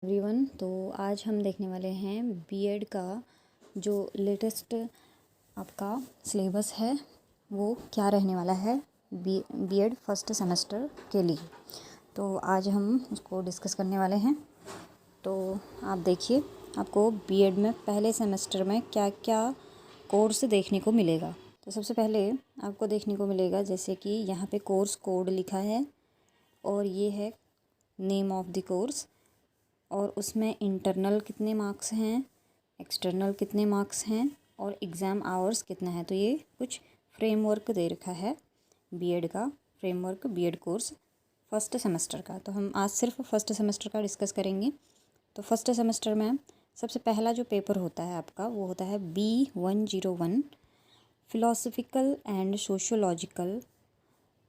Everyone, तो आज हम देखने वाले हैं बीएड का जो लेटेस्ट आपका सिलेबस है वो क्या रहने वाला है बीएड फर्स्ट सेमेस्टर के लिए। तो आज हम उसको डिस्कस करने वाले हैं। तो आप देखिए, आपको बीएड में पहले सेमेस्टर में क्या क्या कोर्स देखने को मिलेगा। तो सबसे पहले आपको देखने को मिलेगा जैसे कि यहाँ पे कोर्स कोड लिखा है और ये है नेम ऑफ द कोर्स, और उसमें इंटरनल कितने मार्क्स हैं, एक्सटर्नल कितने मार्क्स हैं और एग्ज़ाम आवर्स कितना है। तो ये कुछ फ्रेमवर्क दे रखा है बीएड का, framework BEd course first semester का। तो हम आज सिर्फ फर्स्ट सेमेस्टर का डिस्कस करेंगे। तो फर्स्ट सेमेस्टर में सबसे पहला जो पेपर होता है आपका वो होता है B101 philosophical and sociological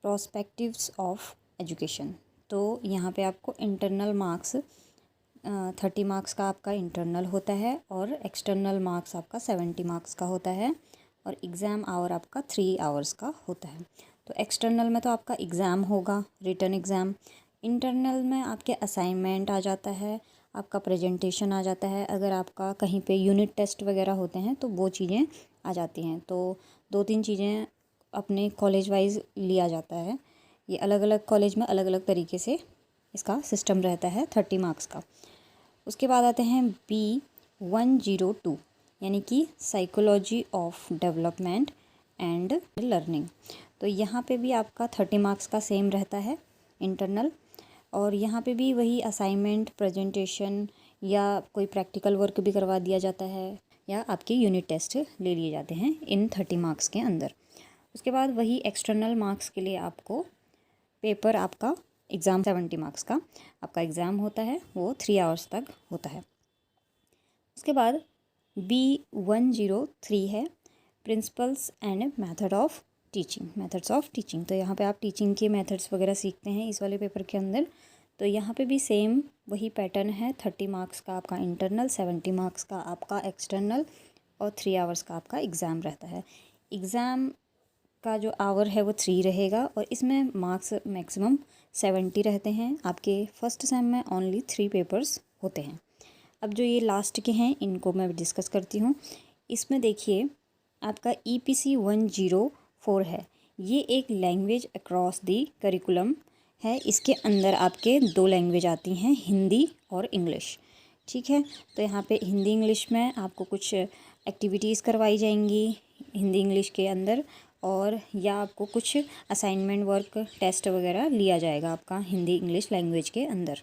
prospectives of education. तो यहाँ पे आपको इंटरनल मार्क्स 30 मार्क्स का आपका इंटरनल होता है और एक्सटर्नल मार्क्स आपका 70 मार्क्स का होता है और एग्ज़ाम आवर आपका 3 आवर्स का होता है। तो एक्सटर्नल में तो आपका एग्ज़ाम होगा, रिटन एग्ज़ाम। इंटरनल में आपके असाइनमेंट आ जाता है, आपका प्रेजेंटेशन आ जाता है। अगर आपका कहीं पे यूनिट टेस्ट वगैरह होते हैं तो वो चीज़ें आ जाती हैं। तो 2-3 चीज़ें अपने कॉलेज वाइज लिया जाता है। ये अलग अलग कॉलेज में अलग अलग तरीके से इसका सिस्टम रहता है 30 मार्क्स का। उसके बाद आते हैं B102 यानी कि psychology of development and learning. तो यहाँ पे भी आपका 30 मार्क्स का सेम रहता है इंटरनल, और यहाँ पे भी वही असाइनमेंट, प्रेजेंटेशन या कोई प्रैक्टिकल वर्क भी करवा दिया जाता है या आपके यूनिट टेस्ट ले लिए जाते हैं इन 30 मार्क्स के अंदर। उसके बाद वही एक्सटर्नल मार्क्स के लिए आपको पेपर आपका एग्ज़ाम 70 मार्क्स का आपका एग्ज़ाम होता है, वो 3 आवर्स तक होता है। उसके बाद B103 है principles and method of teaching, methods of teaching. तो यहाँ पे आप टीचिंग के मेथड्स वगैरह सीखते हैं इस वाले पेपर के अंदर। तो यहाँ पे भी सेम वही पैटर्न है, 30 मार्क्स का आपका इंटरनल, 70 मार्क्स का आपका एक्सटर्नल और 3 आवर्स का आपका एग्ज़ाम रहता है। एग्ज़ाम का जो आवर है वो 3 रहेगा और इसमें मार्क्स मैक्सिमम 70 रहते हैं। आपके फर्स्ट सेम में ओनली 3 पेपर्स होते हैं। अब जो ये लास्ट के हैं इनको मैं डिस्कस करती हूँ। इसमें देखिए आपका EPC 104 है, ये एक लैंग्वेज अक्रॉस दी करिकुलम है। इसके अंदर आपके 2 लैंग्वेज आती हैं, हिंदी और इंग्लिश। ठीक है, तो यहाँ पे हिंदी इंग्लिश में आपको कुछ एक्टिविटीज़ करवाई जाएंगी हिंदी इंग्लिश के अंदर, और या आपको कुछ असाइनमेंट वर्क टेस्ट वगैरह लिया जाएगा आपका हिंदी इंग्लिश लैंग्वेज के अंदर।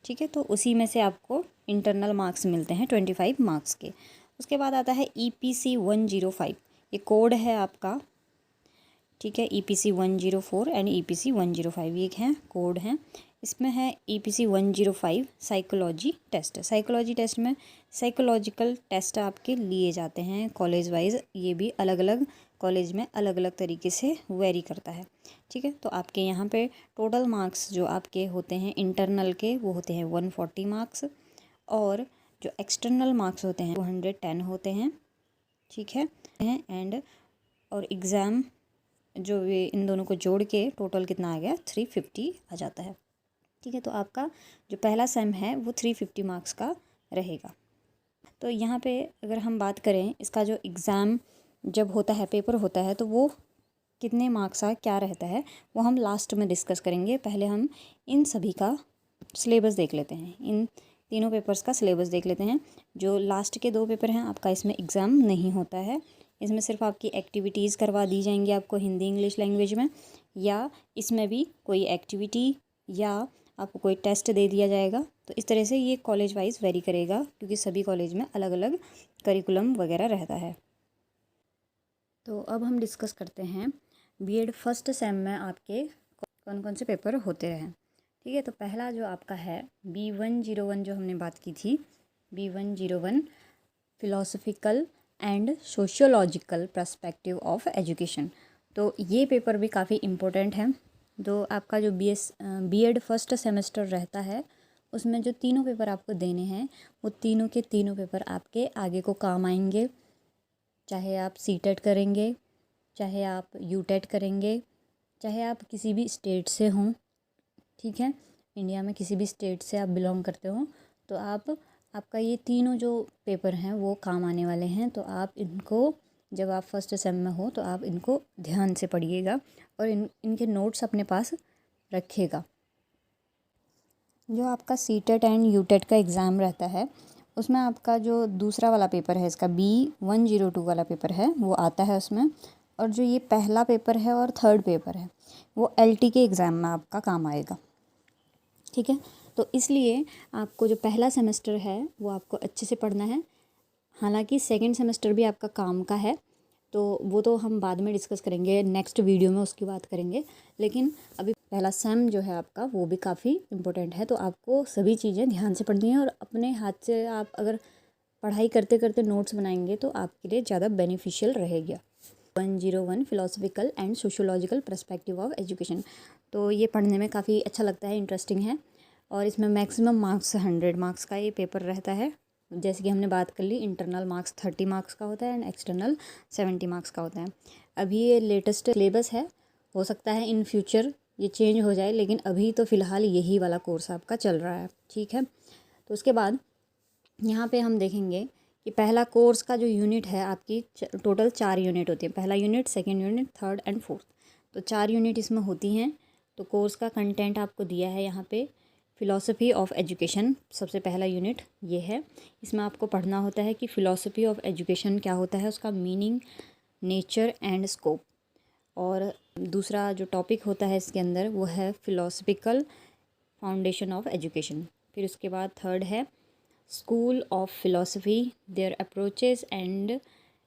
ठीक है, तो उसी में से आपको इंटरनल मार्क्स मिलते हैं 25 मार्क्स के। उसके बाद आता है EPC 105, ये कोड है आपका। ठीक है, EPC 104 एंड EPC 105 ये हैं कोड हैं। इसमें है EPC 105 psychology test. Psychology test में साइकोलॉजिकल टेस्ट आपके लिए जाते हैं कॉलेज वाइज, ये भी अलग अलग कॉलेज में अलग अलग तरीके से वेरी करता है। ठीक है, तो आपके यहाँ पे टोटल मार्क्स जो आपके होते हैं इंटरनल के वो होते हैं 140 मार्क्स, और जो एक्सटर्नल मार्क्स होते हैं वो 110 होते हैं। ठीक है, एंड और एग्ज़ाम जो ये इन दोनों को जोड़ के टोटल कितना आ गया, 350 आ जाता है। ठीक है, तो आपका जो पहला सेम है वो 350 मार्क्स का रहेगा। तो यहाँ पे अगर हम बात करें इसका जो एग्ज़ाम जब होता है, पेपर होता है, तो वो कितने मार्क्स का क्या रहता है वो हम लास्ट में डिस्कस करेंगे। पहले हम इन सभी का सिलेबस देख लेते हैं, इन तीनों पेपर्स का सिलेबस देख लेते हैं। जो लास्ट के 2 पेपर हैं आपका इसमें एग्ज़ाम नहीं होता है, इसमें सिर्फ आपकी एक्टिविटीज़ करवा दी जाएंगी आपको हिंदी इंग्लिश लैंग्वेज में, या इसमें भी कोई एक्टिविटी या आपको कोई टेस्ट दे दिया जाएगा। तो इस तरह से ये कॉलेज वाइज वेरी करेगा क्योंकि सभी कॉलेज में अलग अलग करिकुलम वगैरह रहता है। तो अब हम डिस्कस करते हैं बीएड फर्स्ट सेम में आपके कौन कौन से पेपर होते हैं। ठीक है, तो पहला जो आपका है B101 जो हमने बात की थी, B101 philosophical and sociological perspective of education. तो ये पेपर भी काफ़ी इम्पोर्टेंट है। तो आपका जो बीएड फर्स्ट सेमेस्टर रहता है उसमें जो तीनों पेपर आपको देने हैं वो तीनों के तीनों पेपर आपके आगे को काम आएंगे। चाहे आप सीटेट करेंगे, चाहे आप यूटेट करेंगे, चाहे आप किसी भी स्टेट से हों। ठीक है, इंडिया में किसी भी स्टेट से आप बिलोंग करते हो तो आपका ये तीनों जो पेपर हैं वो काम आने वाले हैं। तो आप इनको जब आप फर्स्ट सेम में हो तो आप इनको ध्यान से पढ़िएगा और इनके नोट्स अपने पास रखिएगा। जो आपका सीटेट एंड यूटेट का एग्ज़ाम रहता है उसमें आपका जो दूसरा वाला पेपर है, इसका B102 वाला पेपर है, वो आता है उसमें। और जो ये पहला पेपर है और थर्ड पेपर है वो LT के एग्ज़ाम में आपका काम आएगा, ठीक है। तो इसलिए आपको जो पहला सेमेस्टर है वो आपको अच्छे से पढ़ना है। हालांकि सेकंड सेमेस्टर भी आपका काम का है, तो वो तो हम बाद में डिस्कस करेंगे, नेक्स्ट वीडियो में उसकी बात करेंगे। लेकिन अभी पहला सेम जो है आपका वो भी काफ़ी इम्पोर्टेंट है। तो आपको सभी चीज़ें ध्यान से पढ़नी है और अपने हाथ से आप अगर पढ़ाई करते करते नोट्स बनाएंगे तो आपके लिए ज़्यादा बेनिफिशियल रहेगा। 101 philosophical and sociological perspective of education. तो ये पढ़ने में काफ़ी अच्छा लगता है, इंटरेस्टिंग है। और इसमें मैक्सिमम मार्क्स 100 मार्क्स का ये पेपर रहता है। जैसे कि हमने बात कर ली, इंटरनल मार्क्स 30 मार्क्स का होता है एंड एक्सटर्नल 70 मार्क्स का होता है। अभी ये लेटेस्ट सिलेबस है, हो सकता है इन फ्यूचर ये चेंज हो जाए, लेकिन अभी तो फ़िलहाल यही वाला कोर्स आपका चल रहा है, ठीक है। तो उसके बाद यहाँ पे हम देखेंगे कि पहला कोर्स का जो यूनिट है आपकी टोटल 4 यूनिट होती है। पहला unit, second unit, third and fourth, तो 4 यूनिट इसमें होती हैं। तो कोर्स का कंटेंट आपको दिया है यहाँ पे, फ़िलॉसफी ऑफ एजुकेशन सबसे पहला यूनिट ये है। इसमें आपको पढ़ना होता है कि फ़िलॉसफी ऑफ एजुकेशन क्या होता है, उसका मीनिंग, नेचर एंड स्कोप। और दूसरा जो टॉपिक होता है इसके अंदर वो है फ़िलॉसफिकल फाउंडेशन ऑफ एजुकेशन। फिर उसके बाद थर्ड है school of philosophy, their approaches and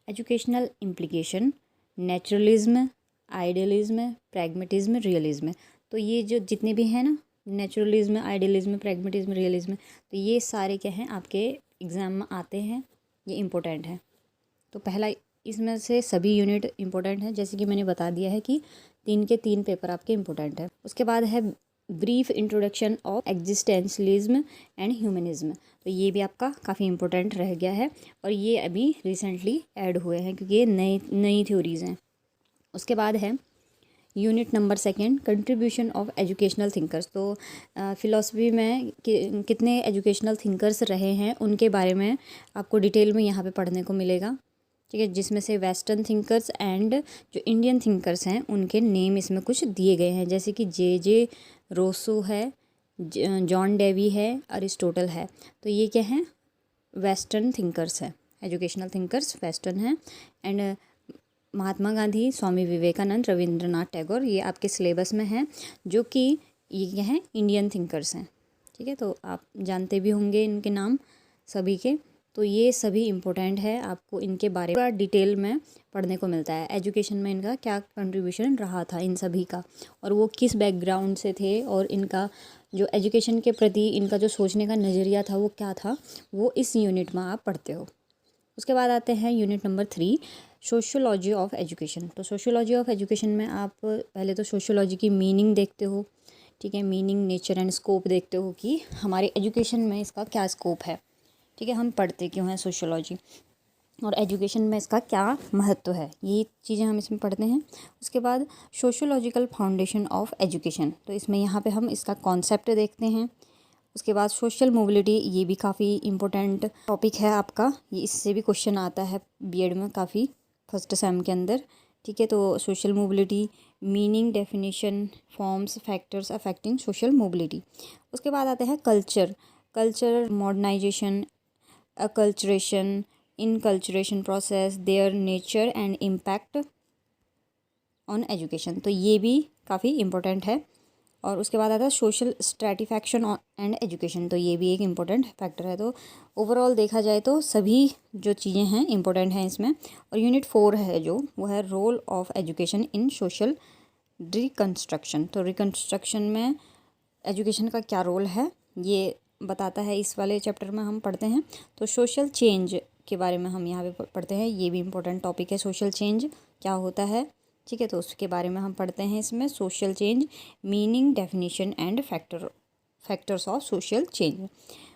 educational implication, naturalism, idealism, pragmatism, realism. तो ये जो जितने भी हैं ना, नेचुरलिज्म, आइडियलिज्म, प्रैग्मेटिज्म, रियलिज्म, तो ये सारे क्या हैं आपके एग्ज़ाम में आते हैं, ये इम्पोर्टेंट है। तो पहला इसमें से सभी यूनिट इम्पोर्टेंट है, जैसे कि मैंने बता दिया है कि 3 के 3 पेपर आपके इम्पोर्टेंट है। उसके बाद है brief introduction of existentialism and humanism. तो ये भी आपका काफ़ी इम्पोर्टेंट रह गया है और ये अभी रिसेंटली ऐड हुए हैं क्योंकि ये नई थ्योरीज़ हैं। उसके बाद है unit number second, contribution of educational thinkers. तो फ़िलॉसफी में कितने एजुकेशनल थिंकर्स रहे हैं उनके बारे में आपको डिटेल में यहाँ पे पढ़ने को मिलेगा, ठीक है। जिसमें से वेस्टर्न थिंकर्स एंड जो इंडियन थिंकर्स हैं उनके नेम इसमें कुछ दिए गए हैं, जैसे कि जे रोसो है, जॉन डेवी है, अरिस्टोटल है। तो ये क्या है, वेस्टर्न थिंकर्स है, एजुकेशनल थिंकर्स वेस्टर्न हैं। एंड महात्मा गांधी, स्वामी विवेकानंद, रविंद्रनाथ टैगोर, ये आपके सिलेबस में हैं, जो कि ये क्या हैं, इंडियन थिंकर्स हैं, ठीक है। तो आप जानते भी होंगे इनके नाम सभी के। तो ये सभी इम्पोर्टेंट है, आपको इनके बारे में डिटेल में पढ़ने को मिलता है। एजुकेशन में इनका क्या कंट्रीब्यूशन रहा था इन सभी का, और वो किस बैकग्राउंड से थे, और इनका जो एजुकेशन के प्रति इनका जो सोचने का नज़रिया था वो क्या था, वो इस यूनिट में आप पढ़ते हो। उसके बाद आते हैं unit number 3, sociology of education. तो सोशियोलॉजी ऑफ एजुकेशन में आप पहले तो सोशियोलॉजी की मीनिंग देखते हो, ठीक है। मीनिंग, नेचर एंड स्कोप देखते हो कि हमारे एजुकेशन में इसका क्या स्कोप है, ठीक है। हम पढ़ते क्यों हैं सोशियोलॉजी, और एजुकेशन में इसका क्या महत्व है, ये चीज़ें हम इसमें पढ़ते हैं। उसके बाद सोशियोलॉजिकल फाउंडेशन ऑफ एजुकेशन। तो इसमें यहाँ पे हम इसका कॉन्सेप्ट देखते हैं। उसके बाद सोशल मोबिलिटी, ये भी काफ़ी इम्पोर्टेंट टॉपिक है आपका, ये इससे भी क्वेश्चन आता है B.Ed में काफ़ी, फर्स्ट सेम के अंदर, ठीक है। तो social mobility, meaning, definition, forms, factors affecting social mobility. उसके बाद आते हैं culture, modernisation, acculturation, inculturation process, their nature and impact on education. तो ये भी काफ़ी इम्पोर्टेंट है। और उसके बाद आता है सोशल स्ट्रैटिफिकेशन एंड एजुकेशन। तो ये भी एक इम्पोर्टेंट फैक्टर है। तो ओवरऑल देखा जाए तो सभी जो चीज़ें हैं इम्पोर्टेंट हैं इसमें। और यूनिट 4 है जो, वो है role of education in social reconstruction. तो रिकन्स्ट्रक्शन में एजुकेशन का क्या रोल है ये बताता है, इस वाले चैप्टर में हम पढ़ते हैं। तो सोशल चेंज के बारे में हम यहाँ पे पढ़ते हैं, ये भी इम्पोर्टेंट टॉपिक है, सोशल चेंज क्या होता है, ठीक है। तो उसके बारे में हम पढ़ते हैं इसमें, social change, meaning, definition and factors of social change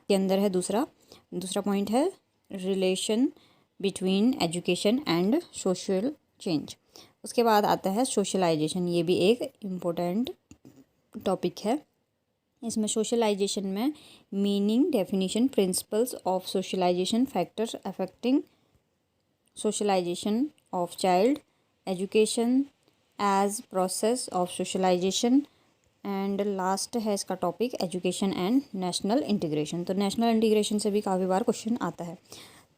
के अंदर है। दूसरा पॉइंट है relation between education and social change. उसके बाद आता है सोशलाइजेशन, ये भी एक इम्पोर्टेंट टॉपिक है। इसमें सोशलाइजेशन में meaning, definition, principles of socialisation, factors affecting socialisation of child, education as process of socialisation, and last है इसका topic education and national integration. तो नेशनल इंटीग्रेशन से भी काफ़ी बार क्वेश्चन आता है।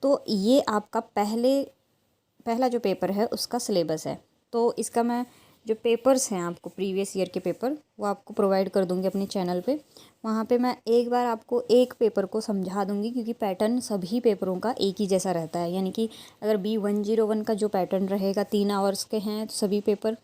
तो ये आपका पहला जो पेपर है उसका सिलेबस है। तो इसका मैं जो पेपर्स हैं आपको प्रीवियस ईयर के पेपर वो आपको प्रोवाइड कर दूंगी अपने चैनल पे। वहाँ पे मैं एक बार आपको एक पेपर को समझा दूंगी, क्योंकि पैटर्न सभी पेपरों का एक ही जैसा रहता है। यानी कि अगर B101 का जो पैटर्न रहेगा 3 आवर्स के हैं तो सभी पेपर,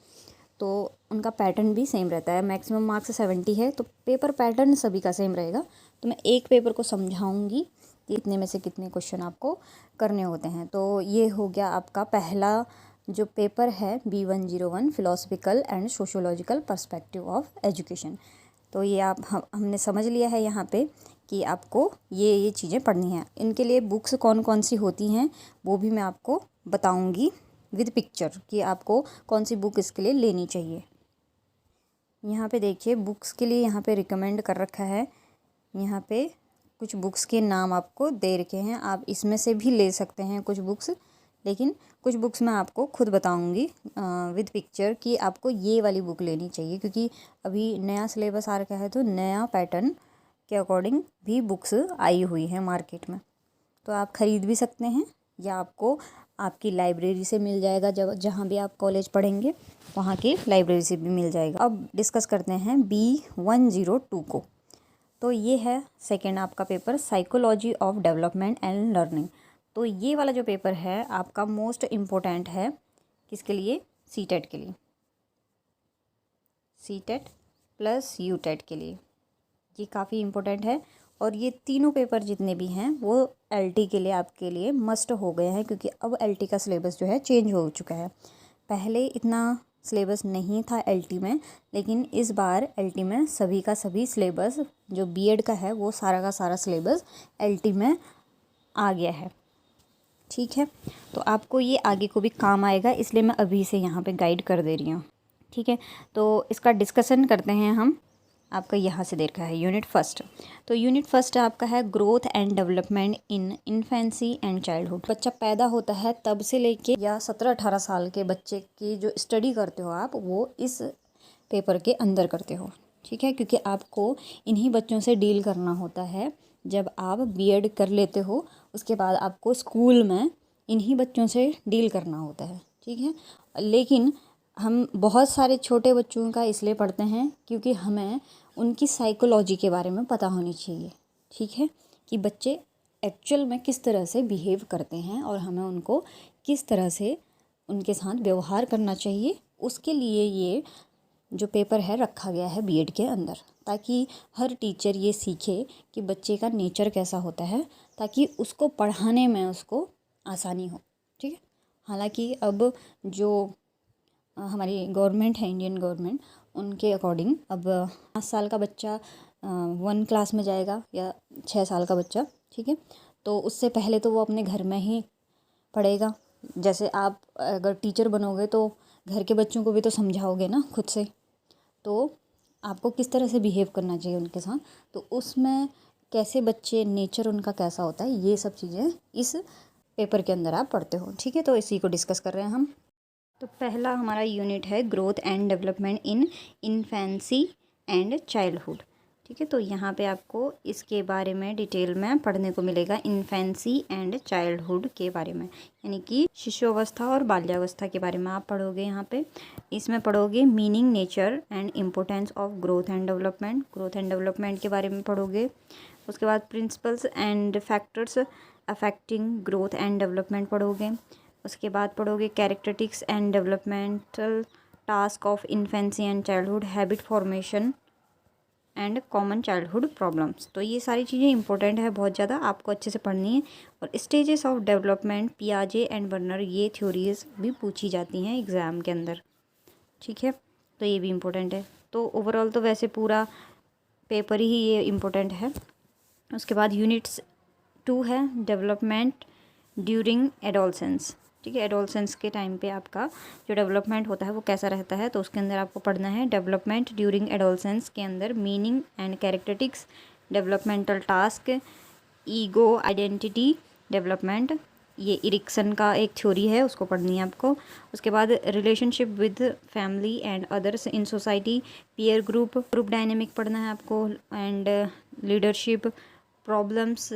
तो उनका पैटर्न भी सेम रहता है। मैक्सिमम मार्क्स 70 है तो पेपर पैटर्न सभी का सेम रहेगा। तो मैं एक पेपर को समझाऊंगी कि इतने में से कितने क्वेश्चन आपको करने होते हैं। तो ये हो गया आपका पहला जो पेपर है B101 philosophical and sociological perspective of education. तो ये हमने समझ लिया है यहाँ पे कि आपको ये चीज़ें पढ़नी हैं। इनके लिए बुक्स कौन कौन सी होती हैं वो भी मैं आपको बताऊँगी विद पिक्चर कि आपको कौन सी बुक इसके लिए लेनी चाहिए। यहाँ पे देखिए बुक्स के लिए यहाँ पे रिकमेंड कर रखा है। यहाँ पे कुछ बुक्स के नाम आपको दे रखे हैं, आप इसमें से भी ले सकते हैं कुछ बुक्स, लेकिन कुछ बुक्स मैं आपको खुद बताऊंगी विद पिक्चर कि आपको ये वाली बुक लेनी चाहिए, क्योंकि अभी नया सिलेबस आ रखा है तो नया पैटर्न के अकॉर्डिंग भी बुक्स आई हुई हैं मार्केट में। तो आप ख़रीद भी सकते हैं या आपको आपकी लाइब्रेरी से मिल जाएगा, जहाँ भी आप कॉलेज पढ़ेंगे वहाँ की लाइब्रेरी से भी मिल जाएगा। अब डिस्कस करते हैं B102 को। तो ये है सेकेंड आपका paper, psychology of development and learning. तो ये वाला जो पेपर है आपका मोस्ट इम्पोर्टेंट है किसके लिए, C-TET के लिए, C-TET प्लस U-TET के लिए ये काफ़ी इम्पोर्टेंट है। और ये तीनों पेपर जितने भी हैं वो LT के लिए आपके लिए मस्ट हो गए हैं, क्योंकि अब LT का सिलेबस जो है चेंज हो चुका है। पहले इतना सिलेबस नहीं था LT में, लेकिन इस बार LT में सभी का सभी सिलेबस जो B.Ed का है वो सारा का सारा सिलेबस LT में आ गया है। ठीक है, तो आपको ये आगे को भी काम आएगा, इसलिए मैं अभी से यहाँ पे गाइड कर दे रही हूँ। ठीक है, तो इसका डिस्कशन करते हैं हम। आपका यहाँ से देखा है यूनिट फर्स्ट। तो यूनिट फर्स्ट आपका है growth and development in infancy and childhood. बच्चा पैदा होता है तब से लेके या 17-18 साल के बच्चे की जो स्टडी करते हो आप वो इस पेपर के अंदर करते हो। ठीक है, क्योंकि आपको इन्हीं बच्चों से डील करना होता है। जब आप B.Ed कर लेते हो उसके बाद आपको स्कूल में इन्हीं बच्चों से डील करना होता है। ठीक है, लेकिन हम बहुत सारे छोटे बच्चों का इसलिए पढ़ते हैं क्योंकि हमें उनकी साइकोलॉजी के बारे में पता होनी चाहिए। ठीक है, कि बच्चे एक्चुअल में किस तरह से बिहेव करते हैं और हमें उनको किस तरह से उनके साथ व्यवहार करना चाहिए, उसके लिए ये जो पेपर है रखा गया है B.Ed के अंदर, ताकि हर टीचर ये सीखे कि बच्चे का नेचर कैसा होता है, ताकि उसको पढ़ाने में उसको आसानी हो। ठीक है, हालांकि अब जो हमारी गवर्नमेंट है, इंडियन गवर्नमेंट, उनके अकॉर्डिंग अब 5 साल का बच्चा 1 क्लास में जाएगा या 6 साल का बच्चा। ठीक है, तो उससे पहले तो वो अपने घर में ही पढ़ेगा। जैसे आप अगर टीचर बनोगे तो घर के बच्चों को भी तो समझाओगे ना खुद से, तो आपको किस तरह से बिहेव करना चाहिए उनके साथ, तो उसमें कैसे बच्चे नेचर उनका कैसा होता है, ये सब चीज़ें इस पेपर के अंदर आप पढ़ते हो। ठीक है, तो इसी को डिस्कस कर रहे हैं हम। तो पहला हमारा यूनिट है growth and development in infancy and childhood. ठीक है, तो यहाँ पे आपको इसके बारे में डिटेल में पढ़ने को मिलेगा, इन्फेंसी एंड चाइल्डहुड के बारे में, यानी कि शिशुअवस्था और बाल्यावस्था के बारे में आप पढ़ोगे। यहाँ पे इसमें पढ़ोगे meaning, nature and importance of growth and development, growth and development के बारे में पढ़ोगे। उसके बाद principles and factors affecting growth and development पढ़ोगे। उसके बाद पढ़ोगे characteristics and developmental task of infancy and childhood, habit formation and common childhood problems. तो ये सारी चीज़ें इंपॉर्टेंट है, बहुत ज़्यादा आपको अच्छे से पढ़नी है। और स्टेजेस ऑफ डेवलपमेंट, पियाजे एंड बर्नर, ये थ्योरीज भी पूछी जाती हैं एग्ज़ाम के अंदर। ठीक है, तो ये भी इम्पोर्टेंट है। तो ओवरऑल तो वैसे पूरा पेपर ही ये इम्पोर्टेंट है। उसके बाद यूनिट्स 2 है डेवलपमेंट ड्यूरिंग एडोलसेंस। ठीक है। एडोलसेंस के टाइम पे आपका जो डेवलपमेंट होता है वो कैसा रहता है, तो उसके अंदर आपको पढ़ना है डेवलपमेंट ड्यूरिंग एडोलसेंस के अंदर meaning and characteristics, developmental task, ego identity development, ये इरिक्सन का एक थ्योरी है, उसको पढ़नी है आपको। उसके बाद relationship with family and others in society, peer group dynamic पढ़ना है आपको, and leadership, problems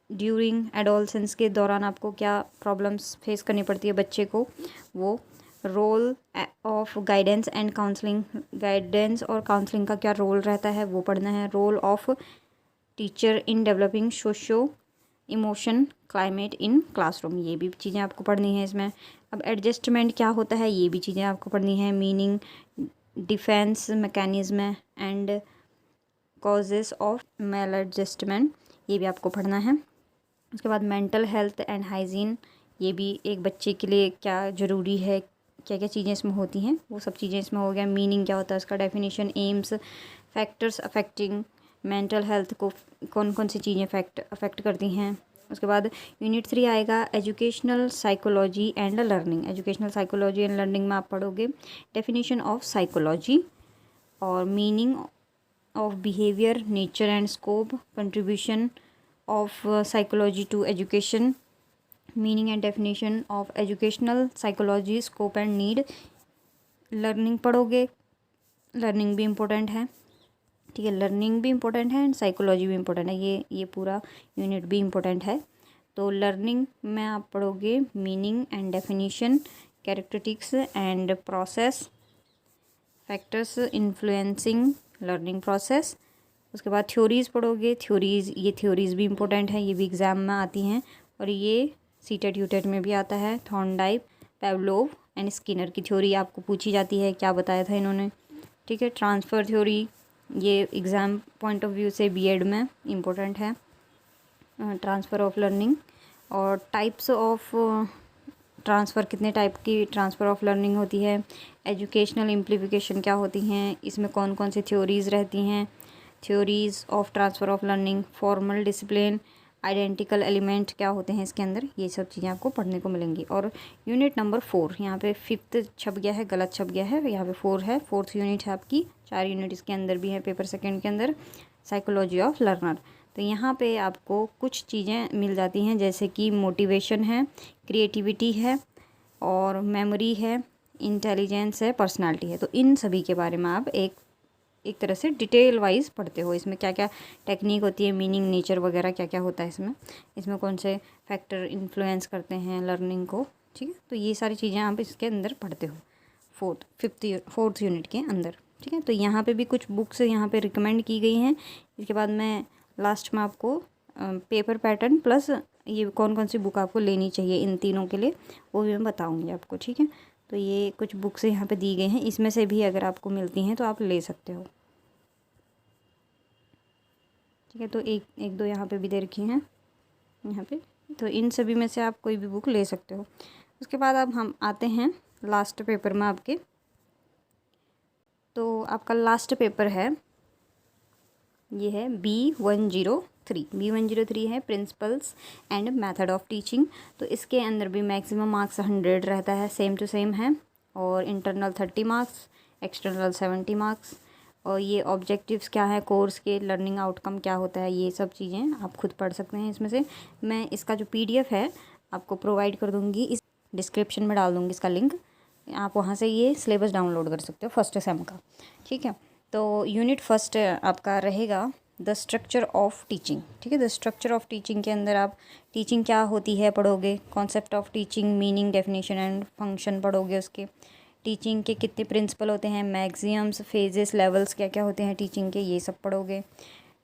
during adolescence के दौरान आपको क्या प्रॉब्लम्स फेस करनी पड़ती है बच्चे को, वो role of guidance and counselling, guidance और काउंसलिंग का क्या रोल रहता है वो पढ़ना है। Role of teacher in developing socio emotion climate in classroom, ये भी चीज़ें आपको पढ़नी है इसमें। अब एडजस्टमेंट क्या होता है ये भी चीज़ें आपको पढ़नी है। Meaning, defence mechanism and causes of male adjustment, ये भी आपको पढ़ना है। उसके बाद मेंटल हेल्थ एंड हाइजीन, ये भी एक बच्चे के लिए क्या ज़रूरी है, क्या क्या चीज़ें इसमें होती हैं वो सब चीज़ें इसमें हो गया। मीनिंग क्या होता है उसका definition, AIIMS, factors affecting mental health को, कौन कौन सी चीज़ें अफेक्ट करती हैं। उसके बाद यूनिट 3 आएगा educational psychology and learning. Educational psychology and learning में आप पढ़ोगे डेफिनेशन ऑफ साइकोलॉजी और meaning of behaviour, nature and scope, contribution of psychology to education, meaning and definition of educational psychology, scope and need. Learning पढ़ोगे, learning भी important है, ठीक है। Learning भी इम्पोर्टेंट है एंड साइकोलॉजी भी इम्पोर्टेंट है, ये पूरा यूनिट भी इम्पोर्टेंट है। तो लर्निंग में आप पढ़ोगे meaning and definition, characteristics and process, factors influencing learning process. उसके बाद थ्योरीज़ पढ़ोगे, ये थ्योरीज़ भी इम्पोर्टेंट है, ये भी एग्ज़ाम में आती हैं और ये सीटेट यूटेट में भी आता है। थॉर्नडाइक, पेवलोव एंड स्किनर की थ्योरी आपको पूछी जाती है, क्या बताया था इन्होंने, ठीक है। ट्रांसफ़र थ्योरी, ये एग्ज़ाम पॉइंट ऑफ व्यू से B.Ed में इम्पोर्टेंट है। ट्रांसफ़र ऑफ लर्निंग और टाइप्स ऑफ ट्रांसफ़र, कितने टाइप की ट्रांसफ़र ऑफ लर्निंग होती है, एजुकेशनल इम्प्लीफिकेशन क्या होती हैं, इसमें कौन कौन सी थ्योरीज़ रहती हैं, theories of transfer of learning, formal discipline, identical element क्या होते हैं इसके अंदर, ये सब चीज़ें आपको पढ़ने को मिलेंगी। और यूनिट नंबर 4, यहाँ पे 5th छप गया है, गलत छप गया है, यहाँ पे 4 है, 4th यूनिट है आपकी, 4 यूनिट इसके अंदर भी है पेपर सेकंड के अंदर, साइकोलॉजी ऑफ लर्नर। तो यहाँ पे आपको कुछ चीज़ें मिल जाती हैं जैसे कि मोटिवेशन है, क्रिएटिविटी है और मेमोरी है, इंटेलिजेंस है, पर्सनालिटी है। तो इन सभी के बारे में आप एक तरह से डिटेल वाइज पढ़ते हो, इसमें क्या क्या टेक्निक होती है, मीनिंग, नेचर वगैरह क्या क्या होता है इसमें कौन से फैक्टर इन्फ्लुएंस करते हैं लर्निंग को, ठीक है। तो ये सारी चीज़ें आप इसके अंदर पढ़ते हो 4th यूनिट के अंदर, ठीक है। तो यहाँ पे भी कुछ बुक्स यहाँ पे रिकमेंड की गई हैं। इसके बाद मैं लास्ट में आपको पेपर पैटर्न प्लस ये कौन कौन सी बुक आपको लेनी चाहिए इन तीनों के लिए वो भी मैं बताऊँगी आपको, ठीक है। तो ये कुछ बुक्स यहाँ पे दी गई हैं, इसमें से भी अगर आपको मिलती हैं तो आप ले सकते हो, ठीक है। तो एक दो यहाँ पे भी दे रखी हैं यहाँ पे, तो इन सभी में से आप कोई भी बुक ले सकते हो। उसके बाद अब हम आते हैं लास्ट पेपर में आपके। तो आपका लास्ट पेपर है, ये है B103 है, principles and method of teaching. तो इसके अंदर भी मैक्सिमम मार्क्स 100 रहता है, सेम टू सेम है, और इंटरनल 30 मार्क्स, एक्सटर्नल 70 मार्क्स। और ये ऑब्जेक्टिव्स क्या है कोर्स के, लर्निंग आउटकम क्या होता है, ये सब चीज़ें आप खुद पढ़ सकते हैं इसमें से। मैं इसका जो PDF है आपको प्रोवाइड कर दूँगी, इस डिस्क्रिप्शन में डाल दूँगी इसका लिंक, आप वहाँ से ये सिलेबस डाउनलोड कर सकते हो फर्स्ट सेम का, ठीक है। तो यूनिट फर्स्ट आपका रहेगा द स्ट्रक्चर ऑफ टीचिंग, ठीक है। द स्ट्रक्चर ऑफ टीचिंग के अंदर आप टीचिंग क्या होती है पढ़ोगे, concept of teaching, meaning, definition and function पढ़ोगे उसके। टीचिंग के कितने प्रिंसिपल होते हैं, मैक्सिम्स, फेजेस, लेवल्स क्या क्या होते हैं टीचिंग के, ये सब पढ़ोगे।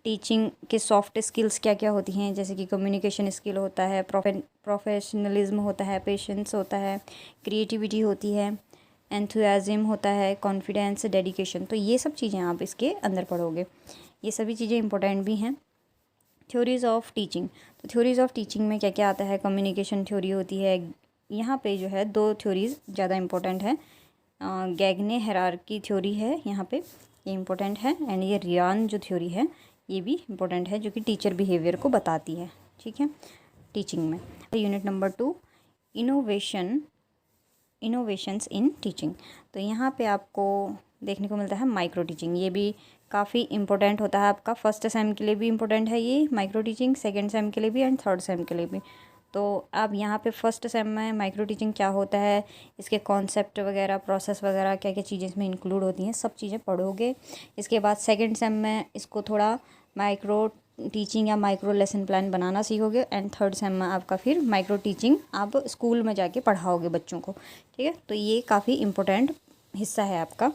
टीचिंग के सॉफ्ट स्किल्स क्या क्या होती हैं, जैसे कि कम्युनिकेशन स्किल होता है, प्रोफेशनलिज्म होता है, पेशेंस होता है, क्रिएटिविटी होती है, एंथुसियाज्म होता है, कॉन्फिडेंस, डेडिकेशन। तो ये सब चीज़ें आप इसके अंदर पढ़ोगे, ये सभी चीज़ें इंपॉर्टेंट भी हैं। थ्योरीज़ ऑफ टीचिंग, तो थ्योरीज़ ऑफ टीचिंग में क्या क्या आता है, कम्युनिकेशन थ्योरी होती है। यहाँ पे जो है 2 थ्योरीज़ ज़्यादा इंपॉर्टेंट है, गैगने हायरार्की थ्योरी है यहाँ पे, ये इंपॉर्टेंट है, एंड ये रियान जो थ्योरी है ये भी इम्पोर्टेंट है, जो कि टीचर बिहेवियर को बताती है, ठीक है, टीचिंग में। Unit number 2 innovations in teaching. तो यहाँ पे आपको देखने को मिलता है माइक्रो टीचिंग। ये भी काफ़ी इंपॉर्टेंट होता है आपका, फर्स्ट सेम के लिए भी इम्पोर्टेंट है ये माइक्रो टीचिंग, सेकेंड सेम के लिए भी एंड थर्ड सेम के लिए भी। तो अब यहाँ पे फर्स्ट सेम में माइक्रो टीचिंग क्या होता है, इसके कॉन्सेप्ट वगैरह, प्रोसेस वगैरह, क्या क्या चीज़ें इसमें इंक्लूड होती हैं, सब चीज़ें पढ़ोगे। इसके बाद सेकेंड सेम में इसको थोड़ा माइक्रो टीचिंग या माइक्रो लेसन प्लान बनाना सीखोगे एंड थर्ड सेम में आपका फिर माइक्रो टीचिंग आप स्कूल में जाके पढ़ाओगे बच्चों को। ठीक है, तो ये काफ़ी इम्पोर्टेंट हिस्सा है आपका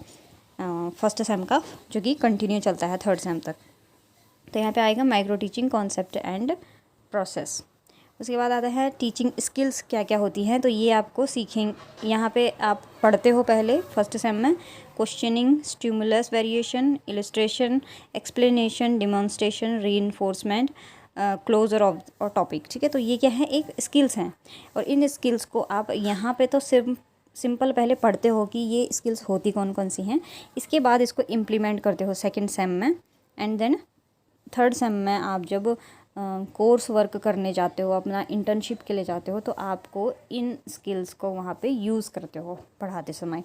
फर्स्ट सेम का, जो कि कंटिन्यू चलता है थर्ड सेम तक। तो यहाँ पे आएगा micro teaching concept and process. उसके बाद आता है टीचिंग स्किल्स क्या क्या होती हैं, तो ये आपको सीखेंगे। यहाँ पे आप पढ़ते हो पहले फर्स्ट सेम में questioning, stimulus variation, illustration, explanation, demonstration, reinforcement, closure of topic. ठीक है, तो ये क्या है, एक स्किल्स हैं। और इन स्किल्स को आप यहाँ पे तो सिर्फ सिंपल पहले पढ़ते हो कि ये स्किल्स होती कौन कौन सी हैं, इसके बाद इसको इम्प्लीमेंट करते हो सेकेंड सेम में, एंड देन थर्ड सेम में आप जब कोर्स वर्क करने जाते हो, अपना इंटर्नशिप के लिए जाते हो, तो आपको इन स्किल्स को वहाँ पे यूज़ करते हो पढ़ाते समय।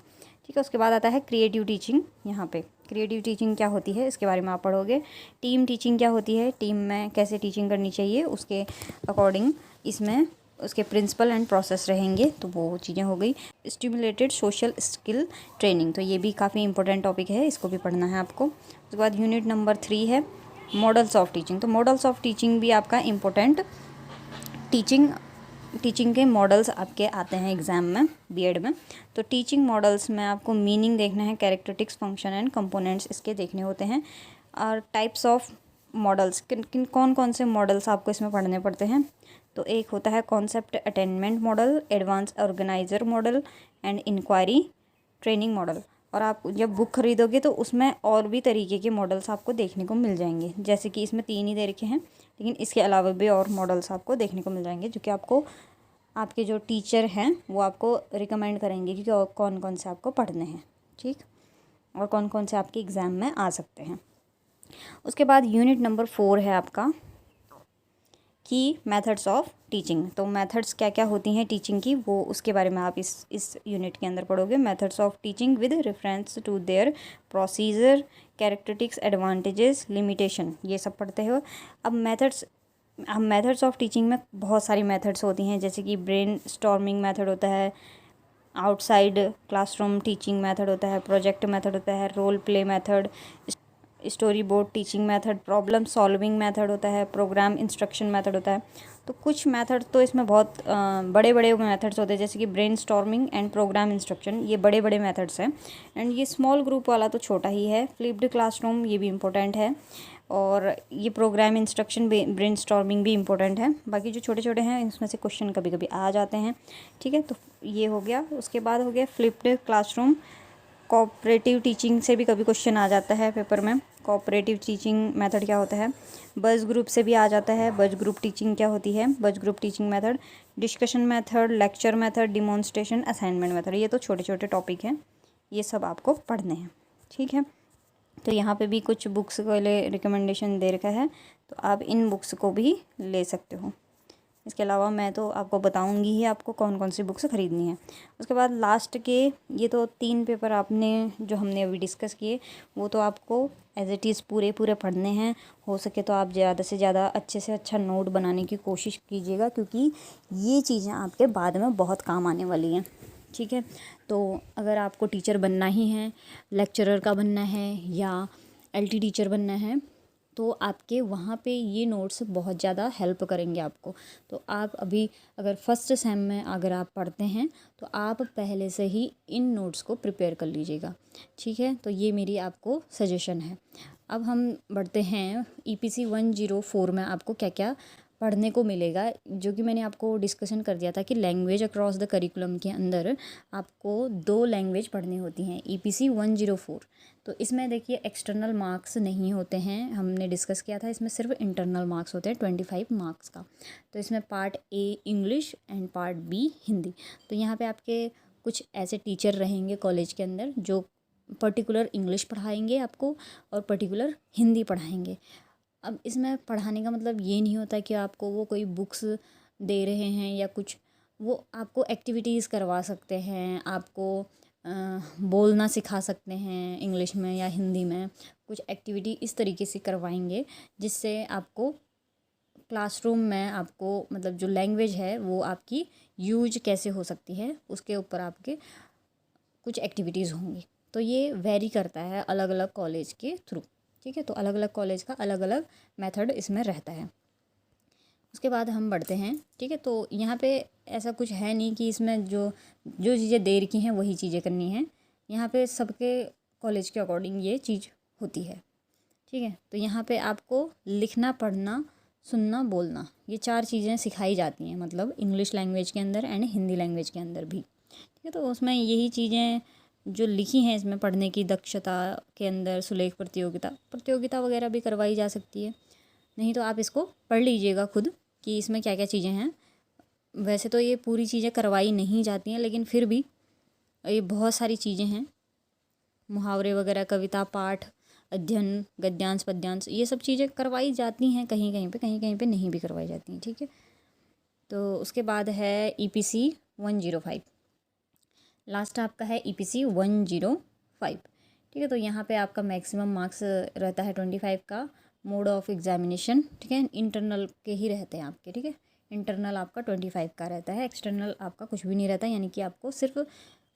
ठीक है, उसके बाद आता है क्रिएटिव टीचिंग। यहाँ पे क्रिएटिव टीचिंग क्या होती है इसके बारे में आप पढ़ोगे। टीम टीचिंग क्या होती है, टीम में कैसे टीचिंग करनी चाहिए, उसके अकॉर्डिंग इसमें उसके प्रिंसिपल एंड प्रोसेस रहेंगे, तो वो चीज़ें हो गई। स्टिमुलेटेड सोशल स्किल ट्रेनिंग, तो ये भी काफ़ी इंपॉर्टेंट टॉपिक है, इसको भी पढ़ना है आपको। उसके बाद यूनिट नंबर 3 है मॉडल्स ऑफ टीचिंग। तो मॉडल्स ऑफ टीचिंग भी आपका इम्पोर्टेंट, टीचिंग के मॉडल्स आपके आते हैं एग्ज़ाम में B.Ed में। तो टीचिंग मॉडल्स में आपको मीनिंग देखना है, कैरेक्टरिस्टिक्स, फंक्शन एंड कंपोनेंट्स इसके देखने होते हैं। और टाइप्स ऑफ मॉडल्स, किन कौन कौन से मॉडल्स आपको इसमें पढ़ने पड़ते हैं। तो एक होता है concept attainment model, advance organiser model and inquiry training model. और आप जब बुक खरीदोगे तो उसमें और भी तरीके के मॉडल्स आपको देखने को मिल जाएंगे, जैसे कि इसमें 3 ही दे रखे हैं, लेकिन इसके अलावा भी और मॉडल्स आपको देखने को मिल जाएंगे, जो कि आपको आपके जो टीचर हैं वो आपको रिकमेंड करेंगे कि कौन कौन से आपको पढ़ने हैं। ठीक, और कौन कौन से आपके एग्ज़ाम में आ सकते हैं। उसके बाद यूनिट नंबर 4 है आपका की मेथड्स ऑफ टीचिंग। तो मेथड्स क्या क्या होती हैं टीचिंग की, वो उसके बारे में आप इस यूनिट के अंदर पढ़ोगे। Methods of teaching with reference to their procedure, characteristics, advantages, limitation, ये सब पढ़ते हो। अब मेथड्स ऑफ टीचिंग में बहुत सारी मेथड्स होती हैं, जैसे कि ब्रेन स्टॉर्मिंग मेथड होता है, आउटसाइड क्लासरूम टीचिंग मेथड होता है, प्रोजेक्ट मेथड होता है, role play method, story board teaching method, problem solving method होता है, प्रोग्राम इंस्ट्रक्शन मेथड होता है। तो कुछ मेथड तो इसमें बहुत बड़े बड़े मेथड्स होते हैं, जैसे कि brain storming and programme instruction, ये बड़े बड़े मेथड्स हैं। एंड ये स्मॉल ग्रुप वाला तो छोटा ही है। फ्लिप्ड क्लासरूम, ये भी इम्पोर्टेंट है। और ये प्रोग्राम इंस्ट्रक्शन, ब्रेन स्टॉर्मिंग भी इम्पोर्टेंट है। बाकी जो छोटे छोटे हैं इसमें से क्वेश्चन कभी कभी आ जाते हैं। ठीक है, तो ये हो गया। उसके बाद हो गया फ्लिप्ड क्लासरूम। कोऑपरेटिव टीचिंग से भी कभी क्वेश्चन आ जाता है पेपर में। कोऑपरेटिव टीचिंग मेथड क्या होता है। बज ग्रुप से भी आ जाता है, बज ग्रुप टीचिंग क्या होती है, बज group teaching method. Discussion method, lecture method, demonstration, assignment method, ये तो छोटे छोटे टॉपिक हैं, ये सब आपको पढ़ने हैं। ठीक है, तो यहाँ पे भी कुछ बुक्स के लिए रिकमेंडेशन दे रखा है, तो आप इन बुक्स को भी ले सकते हो। इसके अलावा मैं तो आपको बताऊंगी ही आपको कौन कौन सी बुक्स ख़रीदनी है। उसके बाद लास्ट के ये तो 3 पेपर आपने जो हमने अभी डिस्कस किए, वो तो आपको एज इट इज़ पूरे पूरे पढ़ने हैं। हो सके तो आप ज़्यादा से ज़्यादा अच्छे से अच्छा नोट बनाने की कोशिश कीजिएगा, क्योंकि ये चीज़ें आपके बाद में बहुत काम आने वाली हैं। ठीक है, तो अगर आपको टीचर बनना ही है, लेक्चरर का बनना है या LT टीचर बनना है, तो आपके वहाँ पे ये नोट्स बहुत ज़्यादा हेल्प करेंगे आपको। तो आप अभी अगर फर्स्ट सेम में अगर आप पढ़ते हैं तो आप पहले से ही इन नोट्स को प्रिपेयर कर लीजिएगा। ठीक है, तो ये मेरी आपको सजेशन है। अब हम बढ़ते हैं EPC 104 में आपको क्या क्या पढ़ने को मिलेगा, जो कि मैंने आपको डिस्कशन कर दिया था कि लैंग्वेज अक्रॉस द करिकुलम के अंदर आपको 2 लैंग्वेज पढ़नी होती हैं EPC 104। तो इसमें देखिए एक्सटर्नल मार्क्स नहीं होते हैं, हमने डिस्कस किया था, इसमें सिर्फ इंटरनल मार्क्स होते हैं 25 मार्क्स का। तो इसमें part A English and part B Hindi. तो यहाँ पे आपके कुछ ऐसे टीचर रहेंगे कॉलेज के अंदर जो पर्टिकुलर इंग्लिश पढ़ाएंगे आपको और पर्टिकुलर हिंदी पढ़ाएंगे। अब इसमें पढ़ाने का मतलब ये नहीं होता कि आपको वो कोई बुक्स दे रहे हैं या कुछ वो आपको एक्टिविटीज़ करवा सकते हैं, आपको बोलना सिखा सकते हैं इंग्लिश में या हिंदी में। कुछ एक्टिविटी इस तरीके से करवाएंगे जिससे आपको क्लासरूम में आपको मतलब जो लैंग्वेज है वो आपकी यूज कैसे हो सकती है उसके ऊपर आपके कुछ एक्टिविटीज़ होंगी। तो ये वेरी करता है अलग अलग कॉलेज के थ्रू, ठीक है। तो अलग अलग कॉलेज का अलग अलग मेथड इसमें रहता है। उसके बाद हम बढ़ते हैं, ठीक है। तो यहाँ पे ऐसा कुछ है नहीं कि इसमें जो जो चीज़ें दे रखी हैं वही चीज़ें करनी हैं। यहाँ पे सबके कॉलेज के अकॉर्डिंग ये चीज़ होती है, ठीक है। तो यहाँ पे आपको लिखना, पढ़ना, सुनना, बोलना, ये 4 चीज़ें सिखाई जाती हैं, मतलब इंग्लिश लैंग्वेज के अंदर एंड हिंदी लैंग्वेज के अंदर भी, ठीक है। तो उसमें यही चीज़ें जो लिखी हैं इसमें पढ़ने की दक्षता के अंदर सुलेख प्रतियोगिता वगैरह भी करवाई जा सकती है। नहीं तो आप इसको पढ़ लीजिएगा खुद कि इसमें क्या क्या चीज़ें हैं। वैसे तो ये पूरी चीज़ें करवाई नहीं जाती हैं, लेकिन फिर भी ये बहुत सारी चीज़ें हैं, मुहावरे वगैरह, कविता पाठ, अध्ययन, गद्यांश, पद्यांश, ये सब चीज़ें करवाई जाती हैं कहीं कहीं पे नहीं भी करवाई जाती हैं, ठीक है। तो उसके बाद है EPC 105, लास्ट आपका है EPC 105, ठीक है। तो यहाँ पे आपका मैक्सिमम मार्क्स रहता है 25 का। मोड ऑफ एग्जामिनेशन, ठीक है, इंटरनल के ही रहते हैं आपके, ठीक है। इंटरनल आपका 25 का रहता है, एक्सटर्नल आपका कुछ भी नहीं रहता, यानी कि आपको सिर्फ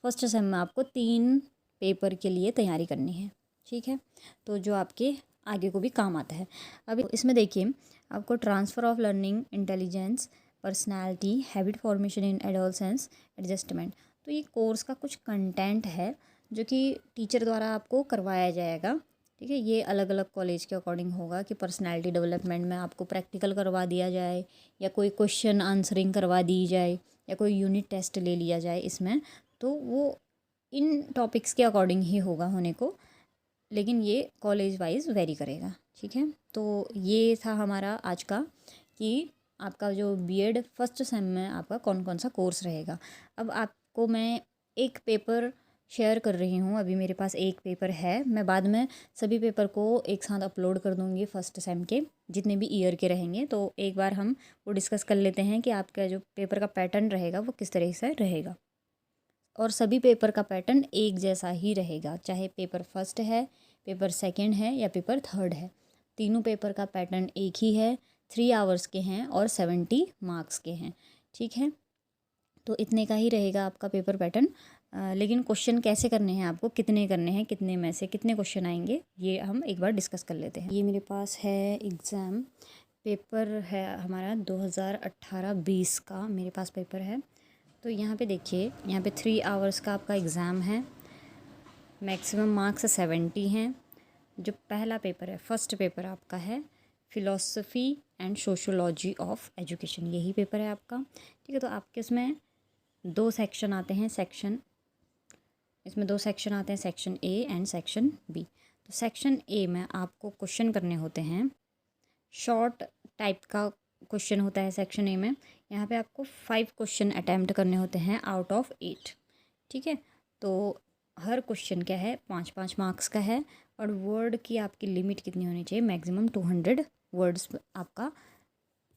फर्स्ट सेम में आपको 3 पेपर के लिए तैयारी करनी है, ठीक है। तो जो आपके आगे को भी काम आता है। अभी इसमें देखिए आपको transfer of learning intelligence, personality, habit formation in adolescence, adjustment, तो ये कोर्स का कुछ कंटेंट है जो कि टीचर द्वारा आपको करवाया जाएगा, ठीक है। ये अलग अलग कॉलेज के अकॉर्डिंग होगा कि पर्सनैलिटी डेवलपमेंट में आपको प्रैक्टिकल करवा दिया जाए, या कोई क्वेश्चन आंसरिंग करवा दी जाए, या कोई यूनिट टेस्ट ले लिया जाए इसमें। तो वो इन टॉपिक्स के अकॉर्डिंग ही होगा होने को, लेकिन ये कॉलेज वाइज वेरी करेगा, ठीक है। तो ये था हमारा आज का कि आपका जो B.Ed फर्स्ट सेम में आपका कौन कौन सा कोर्स रहेगा। अब आपको मैं एक पेपर शेयर कर रही हूँ, अभी मेरे पास एक पेपर है, मैं बाद में सभी पेपर को एक साथ अपलोड कर दूँगी फर्स्ट सेम के जितने भी ईयर के रहेंगे। तो एक बार हम वो डिस्कस कर लेते हैं कि आपका जो पेपर का पैटर्न रहेगा वो किस तरह से रहेगा। और सभी पेपर का पैटर्न एक जैसा ही रहेगा, चाहे पेपर फर्स्ट है, पेपर सेकंड है या पेपर थर्ड है, तीनों पेपर का पैटर्न एक ही है। 3 आवर्स के हैं और 70 मार्क्स के हैं, ठीक है। तो इतने का ही रहेगा आपका पेपर पैटर्न। लेकिन क्वेश्चन कैसे करने हैं, आपको कितने करने हैं, कितने में से कितने क्वेश्चन आएंगे, ये हम एक बार डिस्कस कर लेते हैं। ये मेरे पास है एग्ज़ाम पेपर है हमारा 2018-20 का मेरे पास पेपर है। तो यहाँ पे देखिए, यहाँ पे 3 आवर्स का आपका एग्ज़ाम है, मैक्सिमम मार्क्स 70 हैं। जो पहला पेपर है, फर्स्ट पेपर आपका है philosophy and sociology of education, यही पेपर है आपका, ठीक है। तो आपके इसमें 2 सेक्शन आते हैं, इसमें 2 सेक्शन आते हैं, section A and section B। तो सेक्शन A में आपको क्वेश्चन करने होते हैं, शॉर्ट टाइप का क्वेश्चन होता है सेक्शन A में। यहाँ पे आपको 5 क्वेश्चन अटैम्प्ट करने होते हैं आउट ऑफ 8, ठीक है। तो हर क्वेश्चन क्या है 5-5 मार्क्स का है, और वर्ड की आपकी लिमिट कितनी होनी चाहिए, मैक्सिमम 200 वर्ड्स आपका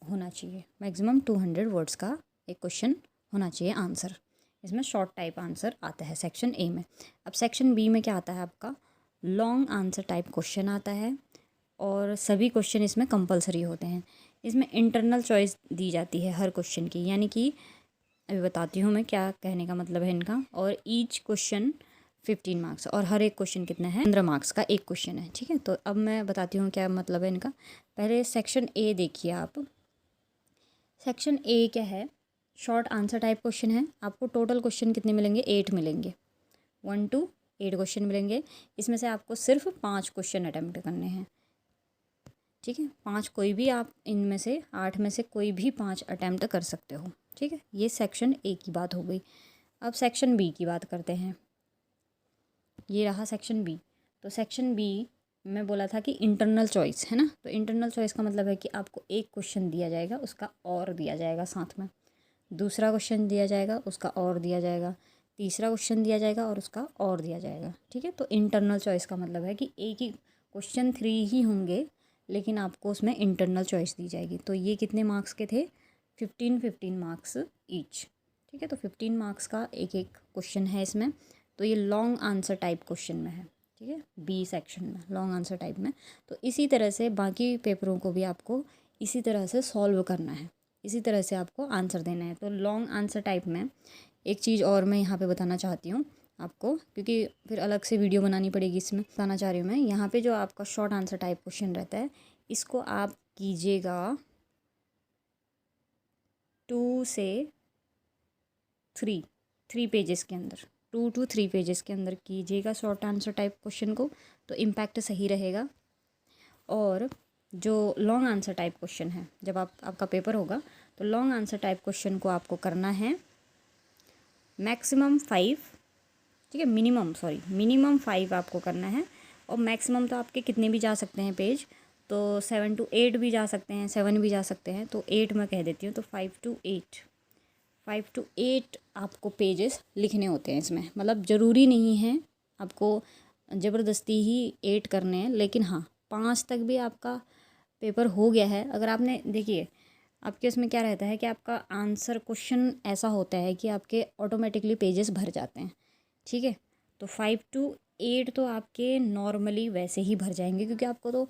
होना चाहिए, मैक्सिमम 200 वर्ड्स का एक क्वेश्चन होना चाहिए आंसर। इसमें शॉर्ट टाइप आंसर आता है सेक्शन A में। अब सेक्शन B में क्या आता है आपका, लॉन्ग आंसर टाइप क्वेश्चन आता है, और सभी क्वेश्चन इसमें कंपलसरी होते हैं। इसमें इंटरनल चॉइस दी जाती है हर क्वेश्चन की, यानी कि अभी बताती हूँ मैं क्या कहने का मतलब है इनका। और ईच क्वेश्चन 15 मार्क्स, और हर एक क्वेश्चन कितना है 15 मार्क्स का एक क्वेश्चन है, ठीक है। तो अब मैं बताती हूँ क्या मतलब है इनका। पहले सेक्शन A देखिए आप, सेक्शन A क्या है, शॉर्ट आंसर टाइप क्वेश्चन है। आपको टोटल क्वेश्चन कितने मिलेंगे, 8 मिलेंगे, 1 to 8 क्वेश्चन मिलेंगे। इसमें से आपको सिर्फ 5 क्वेश्चन अटैम्प्ट करने हैं, ठीक है। 5 कोई भी, आप इनमें से 8 में से कोई भी 5 अटैम्प्ट कर सकते हो, ठीक है। ये सेक्शन A की बात हो गई। अब सेक्शन B की बात करते हैं, ये रहा सेक्शन B। तो सेक्शन B में बोला था कि इंटरनल चॉइस है ना, तो इंटरनल चॉइस का मतलब है कि आपको एक क्वेश्चन दिया जाएगा, उसका और दिया जाएगा साथ में, दूसरा क्वेश्चन दिया जाएगा, उसका और दिया जाएगा, तीसरा क्वेश्चन दिया जाएगा और उसका और दिया जाएगा, ठीक है। तो इंटरनल चॉइस का मतलब है कि एक ही क्वेश्चन 3 ही होंगे, लेकिन आपको उसमें इंटरनल चॉइस दी जाएगी। तो ये कितने मार्क्स के थे, 15-15 मार्क्स ईच, ठीक है। तो 15 मार्क्स का एक एक क्वेश्चन है इसमें। तो ये लॉन्ग आंसर टाइप क्वेश्चन में है, ठीक है, बी सेक्शन में लॉन्ग आंसर टाइप में। तो इसी तरह से बाकी पेपरों को भी आपको इसी तरह से सॉल्व करना है, इसी तरह से आपको आंसर देना है। तो लॉन्ग आंसर टाइप में एक चीज़ और मैं यहाँ पे बताना चाहती हूँ आपको, क्योंकि फिर अलग से वीडियो बनानी पड़ेगी इसमें। बताना चाह रही हूँ मैं, यहाँ पे जो आपका शॉर्ट आंसर टाइप क्वेश्चन रहता है, इसको आप कीजिएगा 2 से 3 पेजेस के अंदर, 2 to 3 पेजेस के अंदर कीजिएगा शॉर्ट आंसर टाइप क्वेश्चन को, तो इम्पैक्ट सही रहेगा। और जो लॉन्ग आंसर टाइप क्वेश्चन है, जब आपका पेपर होगा तो लॉन्ग आंसर टाइप क्वेश्चन को आपको करना है मैक्सिमम 5, ठीक है, मिनिमम 5 आपको करना है। और मैक्सिमम तो आपके कितने भी जा सकते हैं पेज, तो 7 to 8 भी जा सकते हैं, 7 भी जा सकते हैं, तो 8 मैं कह देती हूँ। तो 5 to 8 आपको पेजेस लिखने होते हैं इसमें। मतलब ज़रूरी नहीं है आपको ज़बरदस्ती ही 8 करने हैं, लेकिन हाँ 5 तक भी आपका पेपर हो गया है। अगर आपने देखिए आपके इसमें क्या रहता है कि आपका आंसर क्वेश्चन ऐसा होता है कि आपके ऑटोमेटिकली पेजेस भर जाते हैं, ठीक है। तो 5 to 8 तो आपके नॉर्मली वैसे ही भर जाएंगे, क्योंकि आपको तो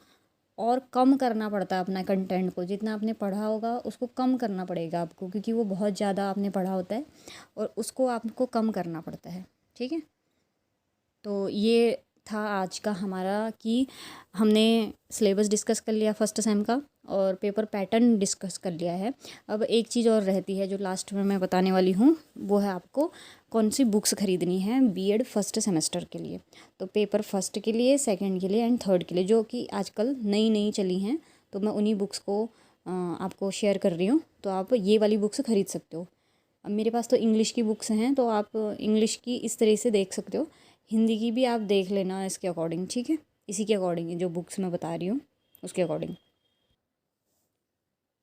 और कम करना पड़ता है अपना कंटेंट को। जितना आपने पढ़ा होगा उसको कम करना पड़ेगा आपको, क्योंकि वो बहुत ज़्यादा आपने पढ़ा होता है और उसको आपको कम करना पड़ता है, ठीक है। तो ये था आज का हमारा कि हमने सिलेबस डिस्कस कर लिया फर्स्ट सेम का और पेपर पैटर्न डिस्कस कर लिया है। अब एक चीज़ और रहती है जो लास्ट में मैं बताने वाली हूँ, वो है आपको कौन सी बुक्स ख़रीदनी है B.Ed फर्स्ट सेमेस्टर के लिए। तो पेपर फर्स्ट के लिए, सेकंड के लिए एंड थर्ड के लिए, जो कि आजकल नई नई चली हैं, तो मैं उन्हीं बुक्स को आपको शेयर कर रही हूँ। तो आप ये वाली बुक्स ख़रीद सकते हो। अब मेरे पास तो इंग्लिश की बुक्स हैं, तो आप इंग्लिश की इस तरह से देख सकते हो, हिंदी की भी आप देख लेना इसके अकॉर्डिंग, ठीक है, इसी के अकॉर्डिंग जो बुक्स मैं बता रही हूँ उसके अकॉर्डिंग।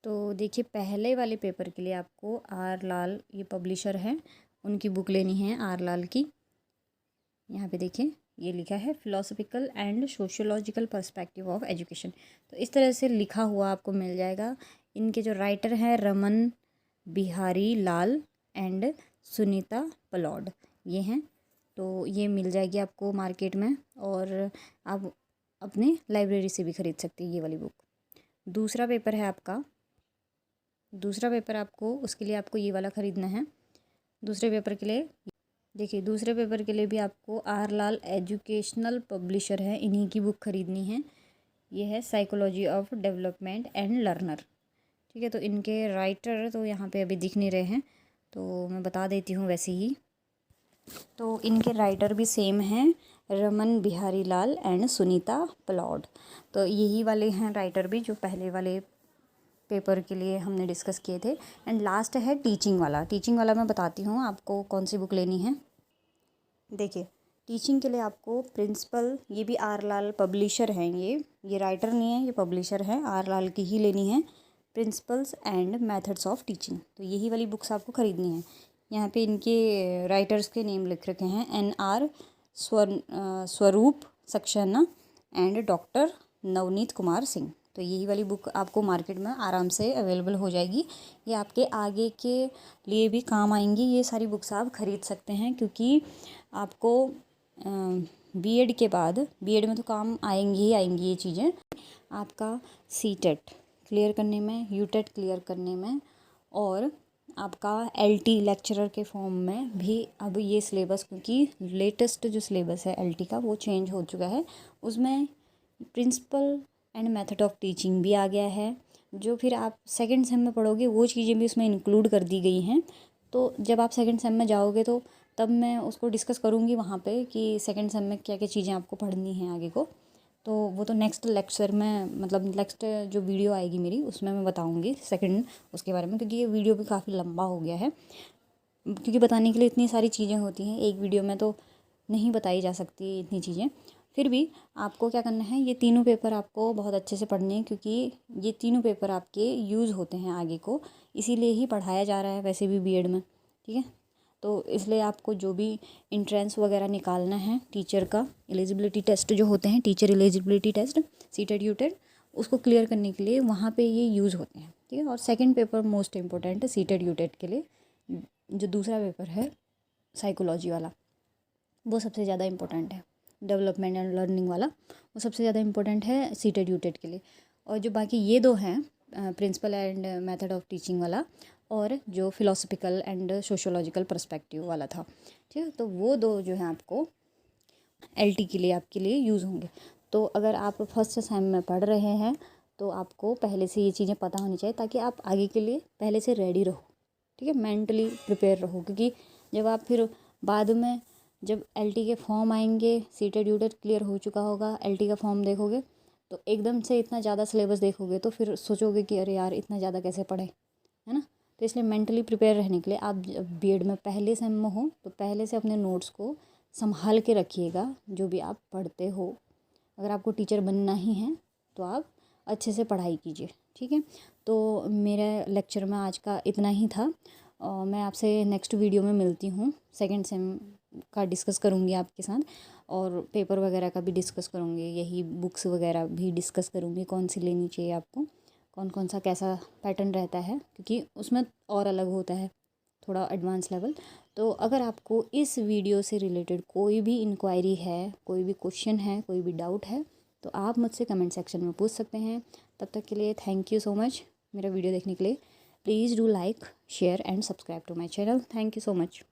तो देखिए पहले वाले पेपर के लिए आपको आर लाल, ये पब्लिशर है, उनकी बुक लेनी है आर लाल की। यहाँ पे देखिए ये लिखा है philosophical and sociological perspective of education. तो इस तरह से लिखा हुआ आपको मिल जाएगा। इनके जो राइटर हैं रमन बिहारी लाल एंड सुनीता पलौड, ये हैं। तो ये मिल जाएगी आपको मार्केट में, और आप अपने लाइब्रेरी से भी ख़रीद सकते हैं ये वाली बुक। दूसरा पेपर है आपका, दूसरा पेपर आपको, उसके लिए आपको ये वाला ख़रीदना है। दूसरे पेपर के लिए देखिए, दूसरे पेपर के लिए भी आपको आर लाल एजुकेशनल पब्लिशर है, इन्हीं की बुक ख़रीदनी है। ये है psychology of development and learner, ठीक है। तो इनके राइटर तो यहाँ पे अभी दिख नहीं रहे हैं, तो मैं बता देती हूँ वैसे ही। तो इनके राइटर भी सेम हैं, रमन बिहारी लाल एंड सुनीता पलौड। तो यही वाले हैं राइटर भी जो पहले वाले पेपर के लिए हमने डिस्कस किए थे। एंड लास्ट है टीचिंग वाला। टीचिंग वाला मैं बताती हूँ आपको कौन सी बुक लेनी है। देखिए टीचिंग के लिए आपको प्रिंसिपल, ये भी आर लाल पब्लिशर हैं, ये राइटर नहीं है, ये पब्लिशर है, आर लाल की ही लेनी है। Principles and methods of teaching, तो यही वाली बुक्स आपको ख़रीदनी है। यहाँ पे इनके राइटर्स के नेम लिख रखे हैं, NR स्वरूप सक्सेना एंड डॉक्टर नवनीत कुमार सिंह। तो यही वाली बुक आपको मार्केट में आराम से अवेलेबल हो जाएगी। ये आपके आगे के लिए भी काम आएंगी, ये सारी बुक्स आप ख़रीद सकते हैं, क्योंकि आपको B.Ed के बाद, B.Ed में तो काम आएंगी ही आएंगी ये चीज़ें, आपका C.TET क्लियर करने में, U.TET क्लियर करने में, और आपका LT लेक्चरर के फॉर्म में भी अब ये सिलेबस, क्योंकि लेटेस्ट जो सिलेबस है LT का वो चेंज हो चुका है, उसमें principle and method of teaching भी आ गया है। जो फिर आप सेकंड सेम में पढ़ोगे वो चीज़ें भी उसमें इंक्लूड कर दी गई हैं। तो जब आप सेकंड सेम में जाओगे तो तब मैं उसको डिस्कस करूँगी वहाँ पे कि सेकंड सेम में क्या क्या चीज़ें आपको पढ़नी हैं आगे को। तो वो तो नेक्स्ट लेक्चर में, मतलब नेक्स्ट जो वीडियो आएगी मेरी, उसमें मैं बताऊँगी सेकंड उसके बारे में, क्योंकि ये वीडियो भी काफ़ी लंबा हो गया है, क्योंकि बताने के लिए इतनी सारी चीज़ें होती हैं, एक वीडियो में तो नहीं बताई जा सकती इतनी चीज़ें। फिर भी आपको क्या करना है, ये तीनों पेपर आपको बहुत अच्छे से पढ़ने हैं, क्योंकि ये तीनों पेपर आपके यूज़ होते हैं आगे को, इसीलिए ही पढ़ाया जा रहा है वैसे भी B.Ed में, ठीक है। तो इसलिए आपको जो भी एंट्रेंस वगैरह निकालना है टीचर का, एलिजिबिलिटी टेस्ट जो होते हैं, teacher eligibility test, C.TET U.TET, उसको क्लियर करने के लिए वहाँ पे ये यूज़ होते हैं, ठीक है। और सेकंड पेपर मोस्ट इंपॉर्टेंट है C.TET U.TET के लिए, जो दूसरा पेपर है साइकोलॉजी वाला, वो सबसे ज़्यादा इम्पोर्टेंट है। डेवलपमेंट एंड लर्निंग वाला वो सबसे ज़्यादा इम्पोर्टेंट है सीटेड यूटेड के लिए। और जो बाकी ये दो हैं, principle and method of teaching वाला और जो फिलोसफिकल एंड सोशोलॉजिकल पर्सपेक्टिव वाला था, ठीक है, तो वो दो जो हैं आपको एलटी के लिए आपके लिए यूज़ होंगे। तो अगर आप फर्स्ट सेम में पढ़ रहे हैं तो आपको पहले से ये चीज़ें पता होनी चाहिए, ताकि आप आगे के लिए पहले से रेडी रहो, ठीक है, मेंटली प्रिपेयर रहो। क्योंकि जब आप फिर बाद में जब एलटी के फॉर्म आएंगे, सीटेड यूटेड क्लियर हो चुका होगा, एलटी का फॉर्म देखोगे तो एकदम से इतना ज़्यादा सिलेबस देखोगे तो फिर सोचोगे कि अरे यार इतना ज़्यादा कैसे पढ़े, है ना। तो इसलिए मेंटली प्रिपेयर रहने के लिए आप बीएड में पहले सेम में हो तो पहले से अपने नोट्स को संभाल के रखिएगा, जो भी आप पढ़ते हो। अगर आपको टीचर बनना ही है तो आप अच्छे से पढ़ाई कीजिए, ठीक है। तो मेरे लेक्चर में आज का इतना ही था। मैं आपसे नेक्स्ट वीडियो में मिलती हूँ। सेकंड सेम का डिस्कस करूँगी आपके साथ, और पेपर वगैरह का भी डिस्कस करूँगी, यही बुक्स वगैरह भी डिस्कस करूँगी, कौन सी लेनी चाहिए आपको, कौन कौन सा कैसा पैटर्न रहता है, क्योंकि उसमें और अलग होता है थोड़ा एडवांस लेवल। तो अगर आपको इस वीडियो से रिलेटेड कोई भी इंक्वायरी है, कोई भी क्वेश्चन है, कोई भी डाउट है, तो आप मुझसे कमेंट सेक्शन में पूछ सकते हैं। तब तक के लिए थैंक यू सो मच मेरा वीडियो देखने के लिए। Please do like, share and subscribe to my channel. Thank you so much.